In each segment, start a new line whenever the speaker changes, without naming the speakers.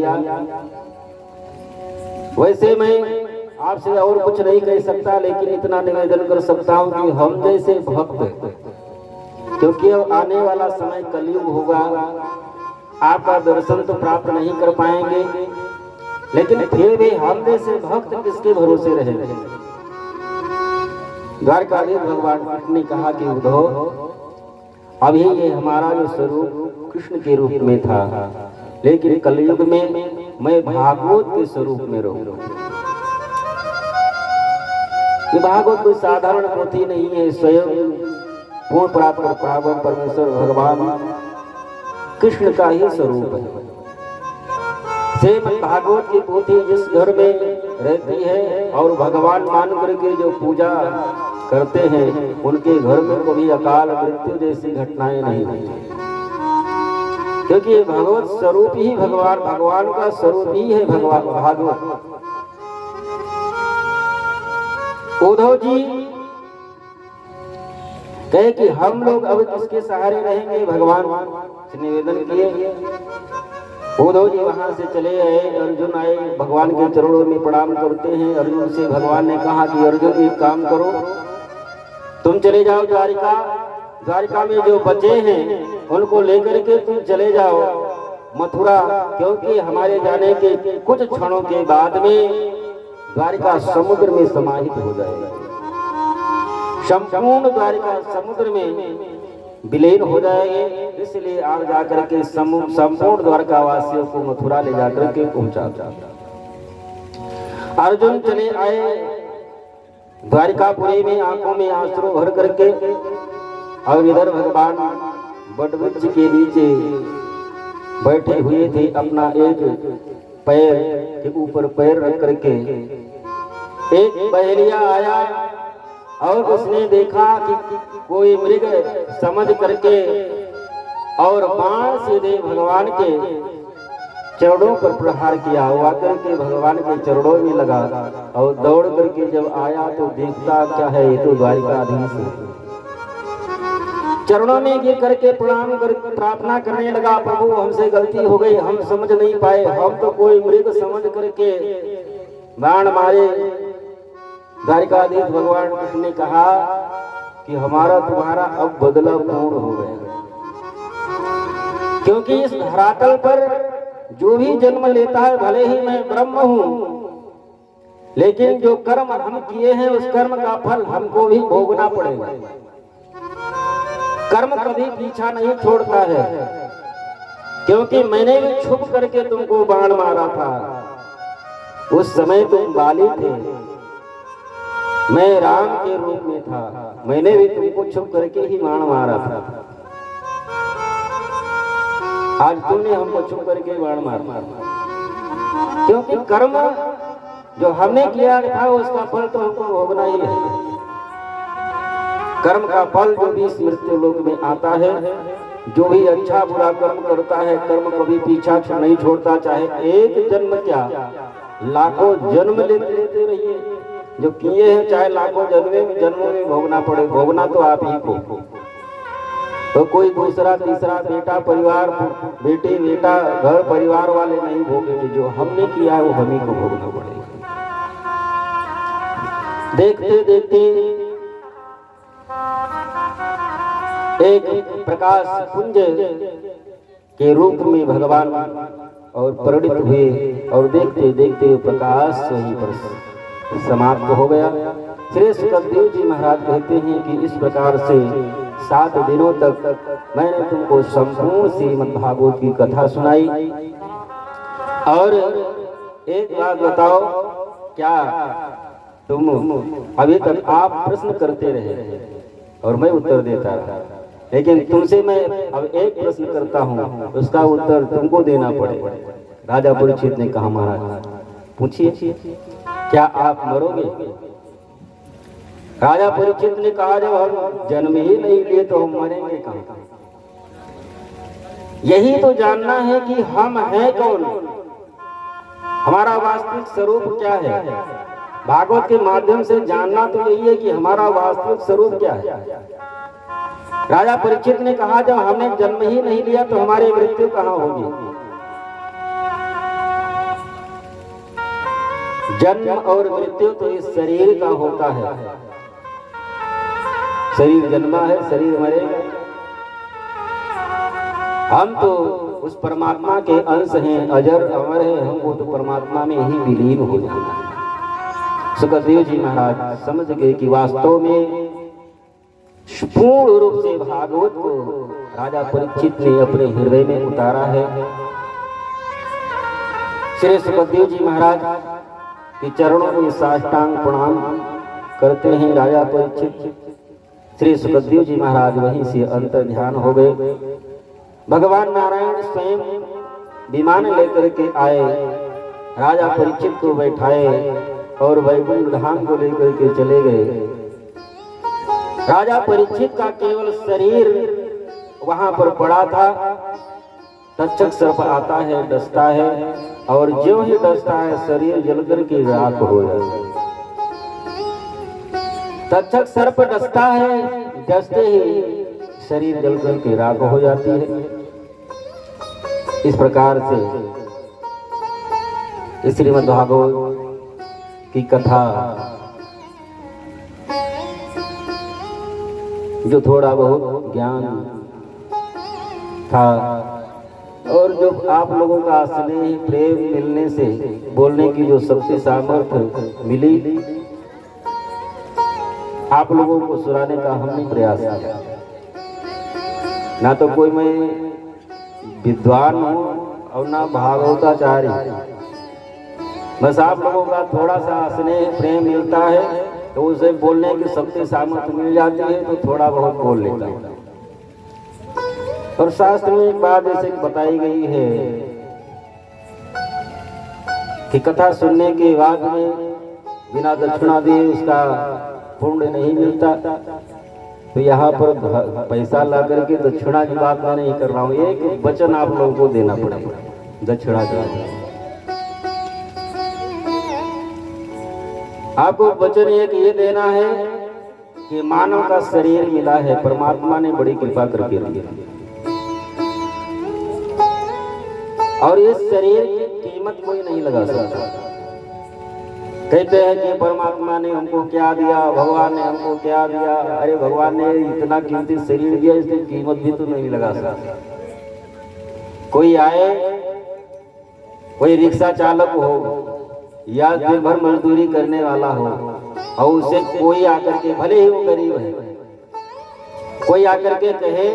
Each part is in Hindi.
भैया वैसे मैं आपसे और कुछ नहीं कह सकता, लेकिन इतना निवेदन कर सकता हूँ कि हम जैसे भक्त, क्योंकि अब आने वाला समय कलयुग होगा, आपका दर्शन तो प्राप्त नहीं कर पाएंगे, लेकिन फिर भी हम जैसे भक्त किसके भरोसे रहेंगे। द्वारकाधीश भगवान कृष्ण ने कहा कि उद्धव, अभी ये हमारा जो स्वरूप कृष्ण के रूप में था, लेकिन कलयुग में मैं भागवत के स्वरूप में रहूं। ये भागवत कोई साधारण पोथी नहीं है, स्वयं पूर्ण प्राप्त पावन परमेश्वर भगवान कृष्ण का ही स्वरूप है। भागवत की पोथी जिस घर में रहती है और भगवान मान करके जो पूजा करते हैं, उनके घर में कभी अकाल मृत्यु जैसी घटनाएं नहीं होती, क्योंकि ये भगवत स्वरूप ही भगवान का स्वरूप ही है भगवान भागवत। उद्धव जी कहे कि हम लोग अब किसके सहारे रहेंगे, भगवान से निवेदन किए। उद्धव जी वहां से चले आए, अर्जुन आए, भगवान के चरणों में प्रणाम करते हैं। अर्जुन से भगवान ने कहा कि अर्जुन एक काम करो, तुम चले जाओ द्वारिका में जो बचे हैं उनको लेकर के तुम चले जाओ मथुरा, क्योंकि हमारे जाने के कुछ क्षणों के बाद में द्वारिका समुद्र में समाहित हो जाएगा, संपूर्ण द्वारिका समुद्र में विलीन हो जाएंगे। इसलिए आप जाकर के संपूर्ण द्वारका वासियों को मथुरा ले जाकर के पहुंचा। अर्जुन चले आए द्वारिकापुरी में, आंखों में आंसू भर करके, और इधर भगवान वटवृक्ष के नीचे बैठे हुए थे, अपना एक पैर के ऊपर पैर रख करके। एक बहेलिया आया और उसने देखा कि कोई मृग समझ करके और बाण सीधे भगवान के चरणों पर प्रहार किया, हुआ करके भगवान के चरणों में लगा और दौड़ करके जब आया तो देखता क्या है, ये तो द्वारिकाधीश है। चरणों में गिर करके प्रणाम कर प्रार्थना करने लगा, प्रभु हमसे गलती हो गई, हम समझ नहीं पाए, हम तो कोई मृग समझ करके बाण मारे। द्वारिकाधीश भगवान कृष्ण ने कहा कि हमारा तुम्हारा अब बदला पूर्ण हो गया, क्योंकि इस धरातल पर जो भी जन्म लेता है, भले ही मैं ब्रह्म हूं, लेकिन जो कर्म हम किए हैं उस कर्म का फल हमको भी भोगना पड़ेगा। कर्म कभी पीछा नहीं छोड़ता है, क्योंकि मैंने भी छुप करके तुमको बाण मारा था, उस समय तुम बाली थे, मैं राम के रूप में था, मैंने भी तुमको छुप करके ही बाण मारा था। आज तुमने हमको छुप करके बाण मारा, क्योंकि कर्म जो हमने किया था उसका फल तो हमको भोगना ही है। कर्म का फल जो भी इस मृत्यु लोक में आता है, जो भी अच्छा बुरा कर्म करता है, कर्म कभी पीछा नहीं छोड़ता, चाहे एक जन्म क्या लाखों जन्म लेते रहिए, जो किए हैं चाहे लाखों जन्मों में भोगना पड़े, भोगना तो आप ही को, तो कोई दूसरा तीसरा बेटा परिवार बेटे बेटा घर परिवार वाले नहीं भोगेंगे, जो हमने किया है वो हम ही को भोगना पड़ेगा। देखते देखते एक प्रकाश पुंज के रूप में भगवान और परिणित हुए, और देखते देखते प्रकाश ही पर समाप्त हो गया। श्री सुखदेव जी महाराज कहते हैं कि इस प्रकार से 7 दिनों तक मैंने तुमको संपूर्ण श्रीमद् भागवत की कथा सुनाई। और एक बात बताओ, क्या तुम अभी तक आप प्रश्न करते रहे और मैं उत्तर देता रहा, लेकिन तुमसे मैं अब एक प्रश्न करता हूँ, उसका उत्तर तुमको देना पड़ेगा। राजा परीक्षित ने कहा, महाराज पूछिए, क्या आप मरोगे? राजा परीक्षित ने कहा, जब हम जन्म ही नहीं लिए तो हम मरेंगे कहाँ? यही तो जानना है कि हम हैं कौन, हमारा वास्तविक स्वरूप क्या है। भागवत के माध्यम से जानना तो यही है कि हमारा वास्तविक स्वरूप क्या है। राजा परीक्षित ने कहा, जब हमने जन्म ही नहीं लिया तो हमारी मृत्यु कहाँ होगी? जन्म और मृत्यु तो इस शरीर का होता है। शरीर जन्मा है, शरीर मरेगा। हम तो उस परमात्मा के अंश हैं, अजर अमर हैं, हमको तो परमात्मा में ही विलीन हो जाना है। सुखदेव जी महाराज समझ गए कि वास्तव में पूर्ण रूप से भागवत को राजा परीक्षित ने अपने हृदय में उतारा है। श्री सुखदेव जी महाराज के चरणों में साष्टांग प्रणाम करते हैं राजा परीक्षित। श्री सुखदेव जी महाराज वहीं से अंतर ध्यान हो गए। भगवान नारायण स्वयं विमान लेकर के आए, राजा परीक्षित को बैठाए और वैकुंठ धाम को लेकर के चले गए। राजा परीक्षित का केवल शरीर वहां पर पड़ा था। तक्षक सर्प आता है, डसता है, और ज्यों ही डसता है शरीर जलकर के राख हो जाता है। तक्षक सर्प डसता है, डसते ही शरीर जलकर के राख हो जाती है। इस प्रकार से श्रीमद् भागवत की कथा जो थोड़ा बहुत ज्ञान था और जो आप लोगों का स्नेह प्रेम मिलने से बोलने की जो शक्ति सामर्थ्य मिली, आप लोगों को सुनाने का हमने प्रयास किया। ना तो कोई मैं विद्वान हूँ और ना भागवताचार्य, बस आप लोगों का थोड़ा सा स्नेह प्रेम मिलता है तो उसे बोलने की शक्ति सामर्थ्य मिल जाती है तो थोड़ा बहुत बोल लेता है। और शास्त्र में एक बात ऐसे बताई गई है कि कथा सुनने के बाद में बिना दक्षिणा दिए उसका पुण्य नहीं मिलता। तो यहाँ पर पैसा ला करके दक्षिणा की बात मैं नहीं कर रहा हूँ, एक वचन आप लोगों को देना पड़ेगा दक्षिणा के। आपको वचन एक ये देना है कि मानव का शरीर मिला है, परमात्मा ने बड़ी कृपा करके दिया, और इस शरीर की कीमत कोई नहीं लगा सकता। कहते हैं कि परमात्मा ने हमको क्या दिया, भगवान ने हमको क्या दिया। अरे भगवान ने इतना कीमती शरीर दिया, इसकी कीमत भी तो नहीं लगा सकता। कोई आए, कोई रिक्शा चालक हो या दिन भर मजदूरी करने वाला हो और उसे कोई आकर के, भले ही वो गरीब है, कोई आकर के कहे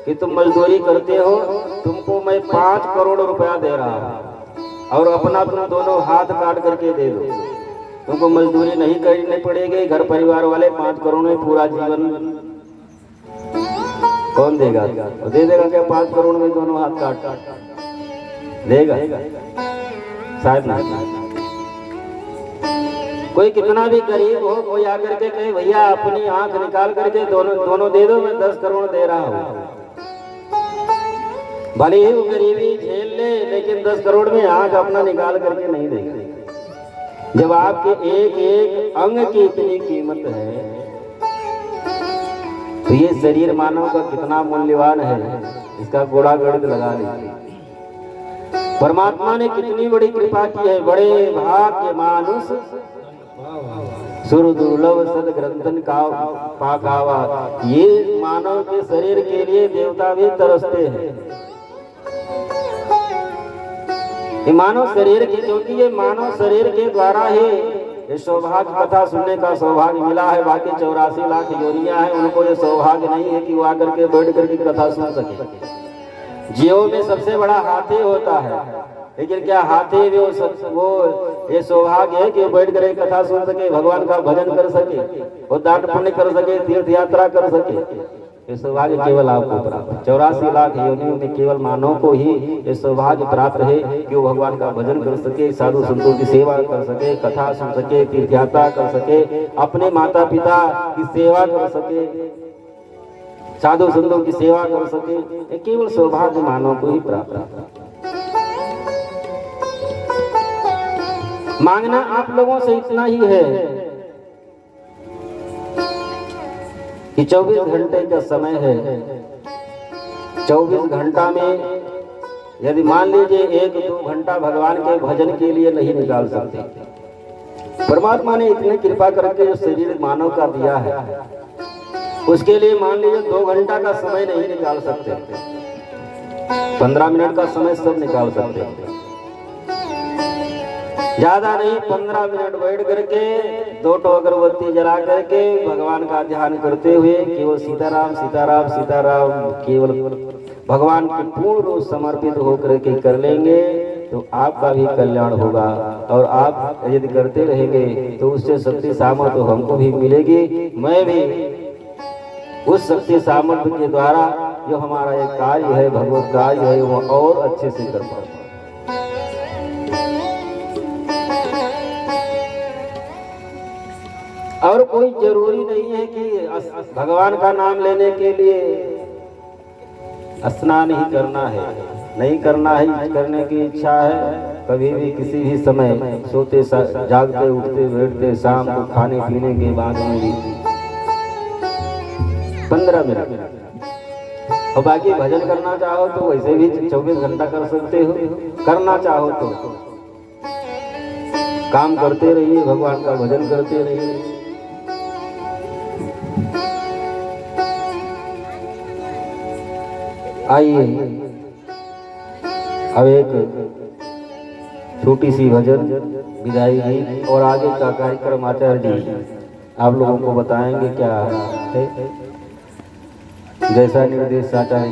कि तुम मजदूरी करते हो, तुमको मैं 5 करोड़ रुपया दे रहा हूं और अपना तुम दोनों हाथ काट करके दे दो, तुमको मजदूरी नहीं करनी पड़ेगी, घर परिवार वाले 5 करोड़ में पूरा जीवन, कौन देगा? दे देगा क्या 5 करोड़ में दोनों हाथ काट देगा? शायद नहीं। कोई कितना भी गरीब हो, कोई आकर के कहे भैया अपनी आंख निकाल करके दोनों दे दो, मैं 10 करोड़ दे रहा हूँ, भले ही वो गरीबी झेल ले, लेकिन 10 करोड़ में आंख अपना निकाल करके नहीं देगा। जब आपके एक एक अंग की इतनी कीमत है तो ये शरीर मानव का कितना मूल्यवान है, इसका गोड़ा गणित लगा लीजिए। परमात्मा ने कितनी बड़ी कृपा की है। बड़े भाग्य मानुष सुर दुर्लभ सद ग्रंथन का पाकावा। ये मानव के शरीर के लिए देवता भी तरसते हैं। ये मानव शरीर के, क्योंकि ये मानव शरीर के द्वारा ही ये सौभाग्य कथा सुनने का सौभाग्य मिला है। बाकी 84 लाख योनियां हैं, उनको ये सौभाग्य नहीं है कि वो आकर के बैठ करके कथा सुन सके। जीवों में सबसे बड़ा हाथी होता है, लेकिन क्या हाथी भी वो ये सौभाग्य है कि वो बैठ कर कथा सुन सके, भगवान का भजन कर सके, वो दान पुण्य कर सके, तीर्थ यात्रा कर सके? ये सौभाग्य केवल आपको प्राप्त है। 84 लाख योनियों में केवल मानव को ही ये सौभाग्य प्राप्त है कि वो भगवान का भजन कर सके, साधु संतों की सेवा कर सके, कथा सुन सके, तीर्थ यात्रा कर सके, अपने माता पिता की सेवा कर सके, साधु संतों की सेवा कर सके। ये केवल सौभाग्य मानव को ही प्राप्त है। मांगना आप लोगों से इतना ही है कि 24 घंटे का समय है। 24 घंटा में यदि मान लीजिए 1-2 घंटा भगवान के भजन के लिए नहीं निकाल सकते, परमात्मा ने इतनी कृपा करके जो शरीर मानव का दिया है, उसके लिए मान लीजिए 2 घंटा का समय नहीं निकाल सकते, 15 मिनट का समय सब निकाल सकते, ज्यादा नहीं 15 मिनट बैठ करके 2 अगरबत्ती जला करके भगवान का ध्यान करते हुए केवल सीताराम सीताराम सीताराम केवल भगवान के पूर्ण रूप समर्पित होकर के कर लेंगे तो आपका भी कल्याण होगा। और आप यदि करते रहेंगे तो उससे शक्ति सामर्थ्य तो हमको भी मिलेगी, मैं भी उस शक्ति सामर्थ्य के द्वारा जो हमारा एक कार्य है भगवत कार्य है वो और अच्छे से कर पाऊंगा। और कोई जरूरी नहीं है कि भगवान का नाम लेने के लिए स्नान ही करना है, नहीं करना है, करने की इच्छा है कभी भी किसी भी समय सोते जागते उठते बैठते शाम को खाने पीने के बाद में भी 15 मिनट। और बाकी भजन करना चाहो तो वैसे भी 24 घंटा कर सकते हो, करना चाहो तो काम करते रहिए, भगवान का भजन करते रहिए। आइए अब एक छोटी सी भजन विदाई गीत और आगे का कार्यक्रम आचार्य जी आप लोगों को बताएंगे क्या है, जैसा निर्देश आचार्य